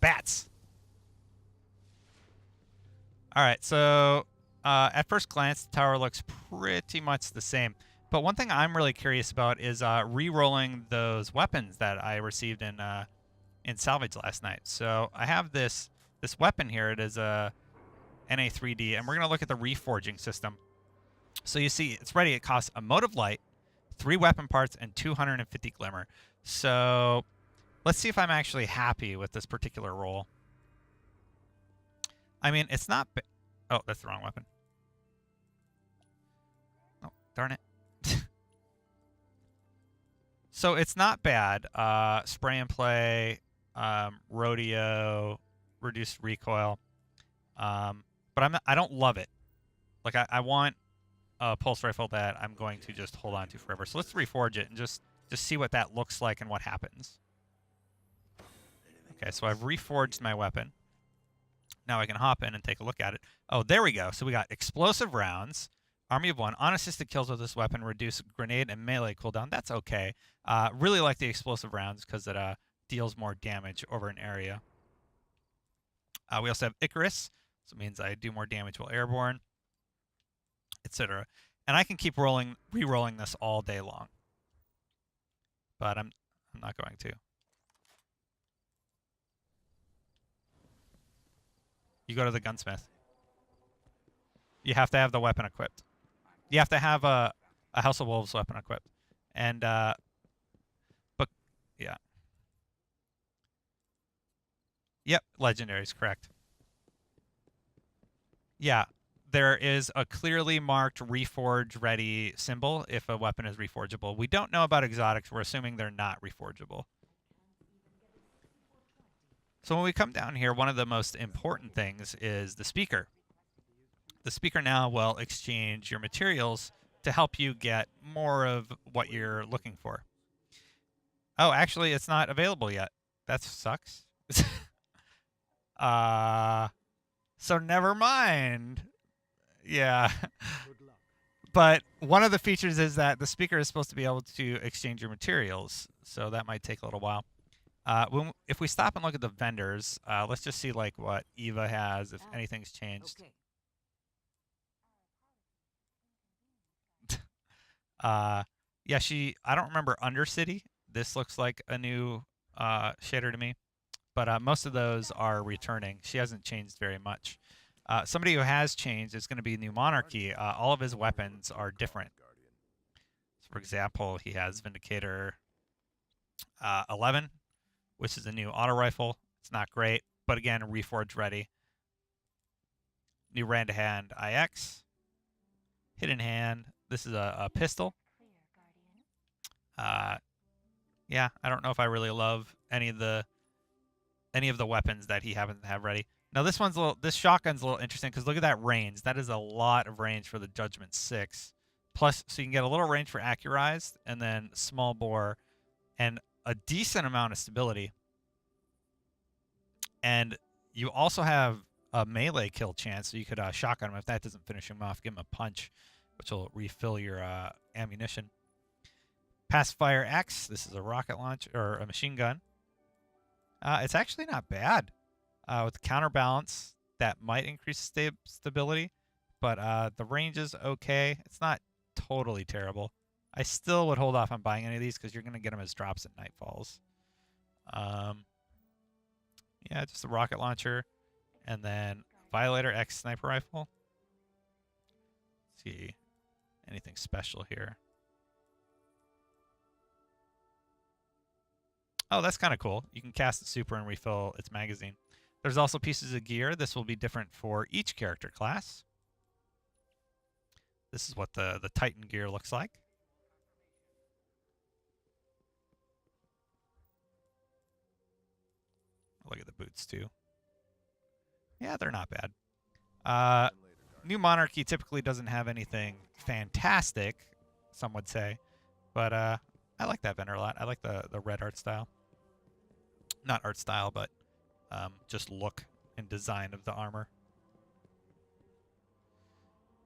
Bats. All right, so at first glance, the tower looks pretty much the same. But one thing I'm really curious about is re-rolling those weapons that I received in salvage last night. So I have this weapon here. It is a NA3D, and we're gonna look at the reforging system. So you see, it's ready. It costs a mode of light, 3 weapon parts, and 250 glimmer. So let's see if I'm actually happy with this particular roll. I mean, it's not... Oh, that's the wrong weapon. Oh, darn it. So it's not bad. Spray and play, rodeo, reduced recoil. But I don't love it. Like, I want a pulse rifle that I'm going to just hold on to forever. So let's reforge it and just see what that looks like and what happens. Okay, so I've reforged my weapon. Now I can hop in and take a look at it. Oh, there we go. So we got explosive rounds, army of 1, unassisted kills with this weapon, reduce grenade and melee cooldown. That's okay. Really like the explosive rounds because it deals more damage over an area. We also have Icarus, so it means I do more damage while airborne, etc. And I can keep re-rolling this all day long. But I'm not going to. You go to the gunsmith. You have to have the weapon equipped. You have to have a House of Wolves weapon equipped. And, but, yeah. Yep, legendaries, correct. Yeah, there is a clearly marked reforge ready symbol if a weapon is reforgeable. We don't know about exotics. We're assuming they're not reforgeable. So when we come down here, one of the most important things is the speaker. The speaker now will exchange your materials to help you get more of what you're looking for. Oh, actually, it's not available yet. That sucks. So never mind. Yeah. But one of the features is that the speaker is supposed to be able to exchange your materials, so that might take a little while. If we stop and look at the vendors, let's just see like what Eva has, if anything's changed. Okay. Yeah, I don't remember Undercity. This looks like a new shader to me. But most of those are returning. She hasn't changed very much. Somebody who has changed is going to be New Monarchy. All of his weapons are different. So for example, he has Vindicator 11, which is a new auto rifle. It's not great, but again, reforge ready. New Rand-to-Hand IX. Hidden Hand. This is a pistol. Yeah, I don't know if I really love any of the weapons that he happens to have ready. Now this shotgun's a little interesting because look at that range. That is a lot of range for the Judgment 6. Plus, so you can get a little range for accurized and then small bore and a decent amount of stability. And you also have a melee kill chance, so you could shotgun him if that doesn't finish him off. Give him a punch, which will refill your ammunition. Pacifier X. This is a rocket launch or a machine gun. It's actually not bad. With counterbalance, that might increase stability, but the range is okay. It's not totally terrible. I still would hold off on buying any of these because you're going to get them as drops at Nightfalls. Yeah, just a rocket launcher, and then Violator X sniper rifle. Let's see, anything special here? Oh, that's kind of cool. You can cast the super and refill its magazine. There's also pieces of gear. This will be different for each character class. This is what the Titan gear looks like. Look at the boots, too. Yeah, they're not bad. New Monarchy typically doesn't have anything fantastic, some would say. But I like that vendor a lot. I like the red art style. Not art style, but just look and design of the armor.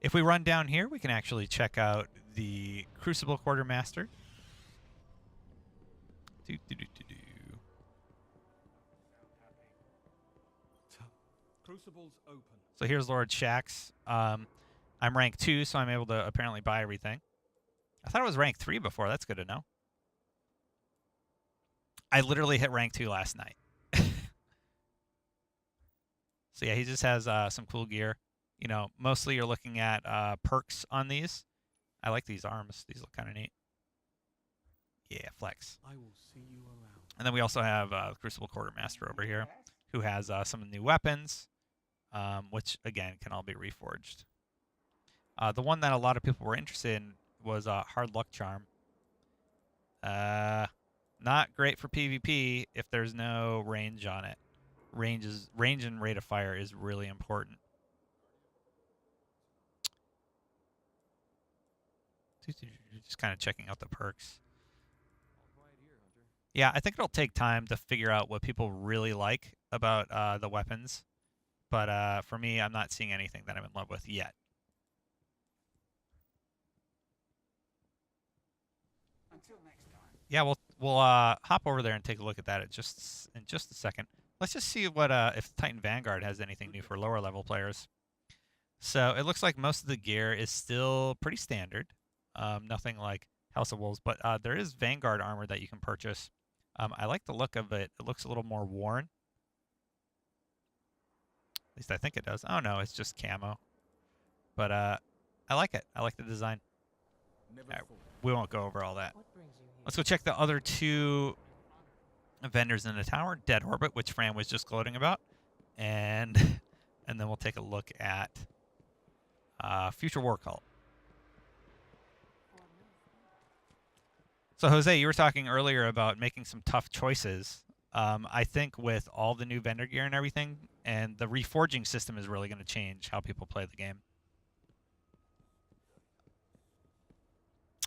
If we run down here, we can actually check out the Crucible Quartermaster. Crucibles open. So here's Lord Shaxx. I'm rank 2, so I'm able to apparently buy everything. I thought it was rank 3 before. That's good to know. I literally hit rank 2 last night. So yeah, he just has some cool gear. You know, mostly you're looking at perks on these. I like these arms. These look kind of neat. Yeah, flex. I will see you around. And then we also have Crucible Quartermaster over here, who has some new weapons, which again can all be reforged. The one that a lot of people were interested in was Hard Luck Charm. Not great for PvP if there's no range on it. Range and rate of fire is really important. Just kind of checking out the perks. Yeah, I think it'll take time to figure out what people really like about the weapons. But for me, I'm not seeing anything that I'm in love with yet. Until next time. Yeah, we'll hop over there and take a look at that in just a second. Let's just see what if Titan Vanguard has anything new for lower level players. So it looks like most of the gear is still pretty standard. Nothing like House of Wolves, but there is Vanguard armor that you can purchase. I like the look of it. It looks a little more worn. At least I think it does. Oh no, it's just camo. But I like it. I like the design. Right, we won't go over all that. Let's go check the other two vendors in the tower. Dead Orbit, which Fran was just gloating about, and then we'll take a look at Future War Cult. So Jose, you were talking earlier about making some tough choices. I think with all the new vendor gear and everything, and the reforging system is really going to change how people play the game.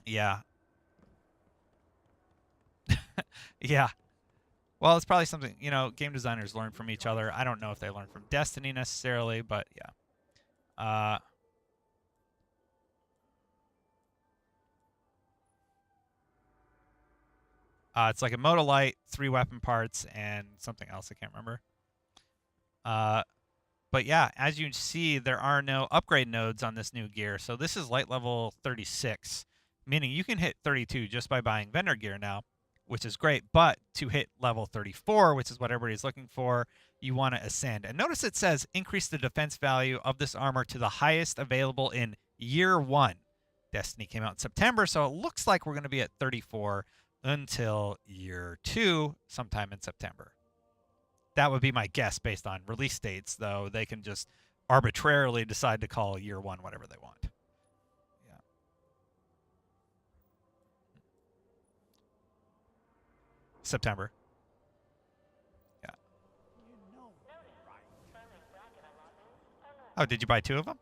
Yeah. Yeah. Well, it's probably something, you know, game designers learn from each other. I don't know if they learn from Destiny necessarily, but yeah. It's like a Modolite, 3 weapon parts, and something else I can't remember. But yeah, as you see, there are no upgrade nodes on this new gear. So this is light level 36, meaning you can hit 32 just by buying vendor gear now, which is great. But to hit level 34, which is what everybody's looking for, you want to ascend. And notice it says increase the defense value of this armor to the highest available in year 1. Destiny came out in September, so it looks like we're going to be at 34 until year 2 sometime in September. That would be my guess based on release dates, though they can just arbitrarily decide to call year 1 whatever they want. Yeah. September. Yeah. Oh, did you buy 2 of them?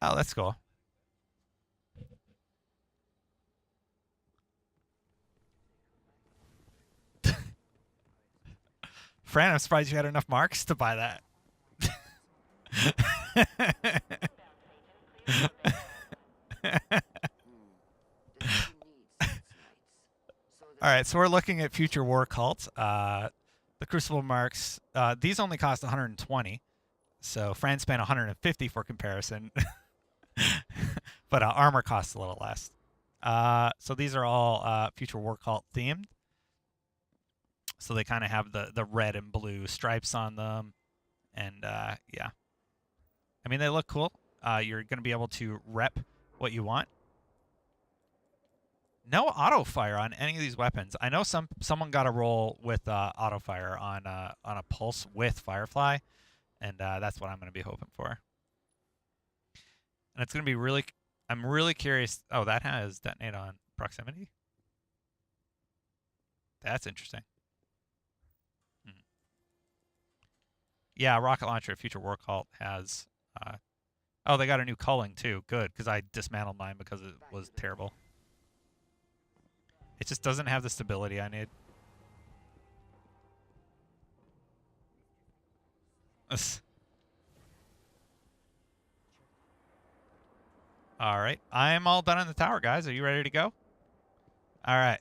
Oh, that's cool. Fran, I'm surprised you had enough marks to buy that. All right, so we're looking at Future War Cult. The Crucible marks, these only cost 120. So Fran spent 150 for comparison. But armor costs a little less. So these are all Future War Cult themed. So they kind of have the red and blue stripes on them. And yeah. I mean, they look cool. You're going to be able to rep what you want. No auto fire on any of these weapons. I know someone got a roll with auto fire on a pulse with Firefly, and that's what I'm going to be hoping for. And it's going to be really. I'm really curious. Oh, that has detonate on proximity. That's interesting. Yeah, rocket launcher at Future War Cult has. Oh, they got a new culling too. Good, because I dismantled mine because it was terrible. It just doesn't have the stability I need. All right. I am all done on the tower, guys. Are you ready to go? All right.